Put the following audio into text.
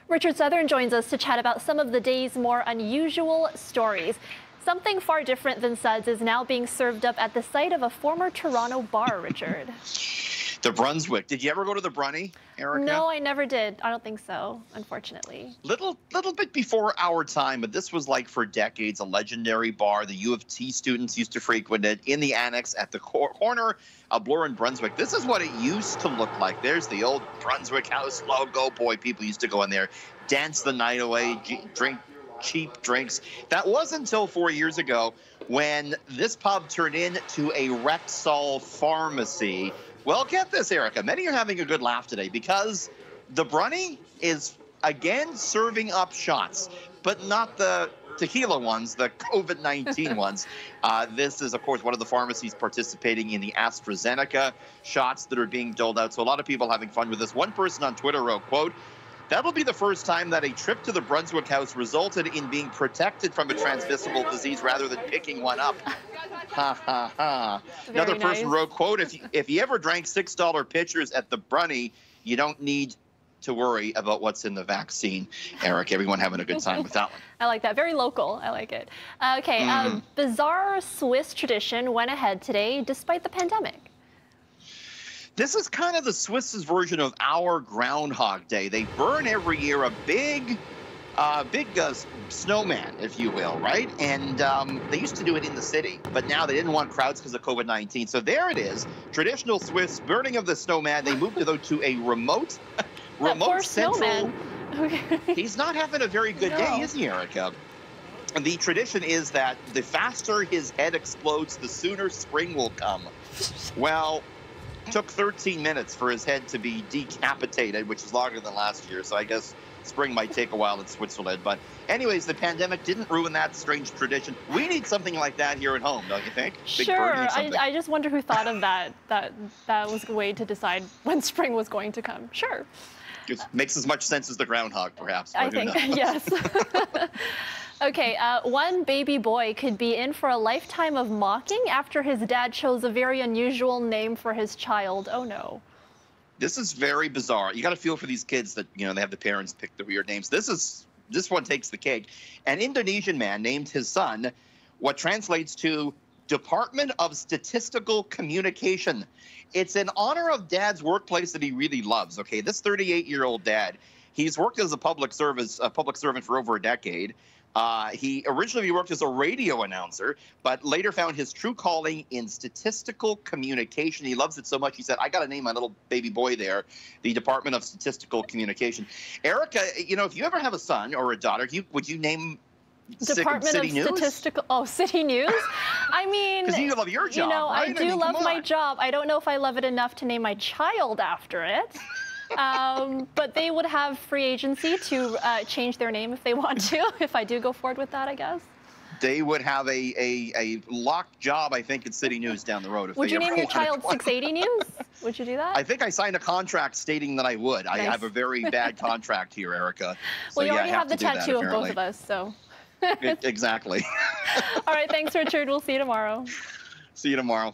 Richard Southern joins us to chat about some of the day's more unusual stories. Something far different than suds is now being served up at the site of a former Toronto bar, Richard. The Brunswick. Did you ever go to the Brunny, Erica? No, I never did. I don't think so, unfortunately. Little bit before our time, but this was like for decades a legendary bar. The U of T students used to frequent it in the annex at the corner of Bloor and Brunswick. This is what it used to look like. There's the old Brunswick House logo. Boy, people used to go in there, dance the night away, drink cheap drinks. That wasn't until 4 years ago when this pub turned into a Rexall pharmacy. Well, get this, Erica. Many are having a good laugh today because the Brunny is again serving up shots, but not the tequila ones, the COVID-19 ones. This is, of course, one of the pharmacies participating in the AstraZeneca shots that are being doled out. So a lot of people having fun with this. One person on Twitter wrote, quote, "That'll be the first time that a trip to the Brunswick House resulted in being protected from a transmissible disease rather than picking one up." Ha, ha, ha. Another person wrote, quote, if you ever drank $6 pitchers at the Brunny, you don't need to worry about what's in the vaccine. Eric, everyone having a good time with that one. I like that. Very local. I like it. Okay, bizarre Swiss tradition went ahead today despite the pandemic. This is kind of the Swiss's version of our Groundhog Day. They burn every year a big snowman, if you will, right? And they used to do it in the city, but now they didn't want crowds because of COVID-19. So there it is, traditional Swiss burning of the snowman. They moved it to a remote central. Snowman. Okay. He's not having a very good day, is he, Erica? And the tradition is that the faster his head explodes, the sooner spring will come. Well, took 13 minutes for his head to be decapitated, which is longer than last year. So I guess spring might take a while in Switzerland. But anyways, the pandemic didn't ruin that strange tradition. We need something like that here at home, don't you think? Sure. I just wonder who thought of that. That was a way to decide when spring was going to come. Sure. It makes as much sense as the groundhog, perhaps. I think, yes. Okay, one baby boy could be in for a lifetime of mocking after his dad chose a very unusual name for his child. Oh, no. This is very bizarre. You got to feel for these kids that, they have the parents pick the weird names. This one takes the cake. An Indonesian man named his son what translates to Department of Statistical Communication. It's in honor of Dad's workplace that he really loves. Okay, this 38-year-old dad, he's worked as a public servant for over a decade. He originally worked as a radio announcer, but later found his true calling in statistical communication. He loves it so much, he said, I got to name my little baby boy there, the Department of Statistical Communication. Erica, if you ever have a son or a daughter, would you name Department City of News? Statistical, oh, City News? I mean, because you love your job, right? I do love my job. I don't know if I love it enough to name my child after it. But they would have free agency to change their name if they want to, if I do go forward with that, I guess. They would have a locked job, I think, at City News down the road. Would you name your child 680 News? Would you do that? I think I signed a contract stating that I would. Nice. I have a very bad contract here, Erica. So, well, you already have the tattoo of both of us, so. Exactly. All right, thanks, Richard. We'll see you tomorrow. See you tomorrow.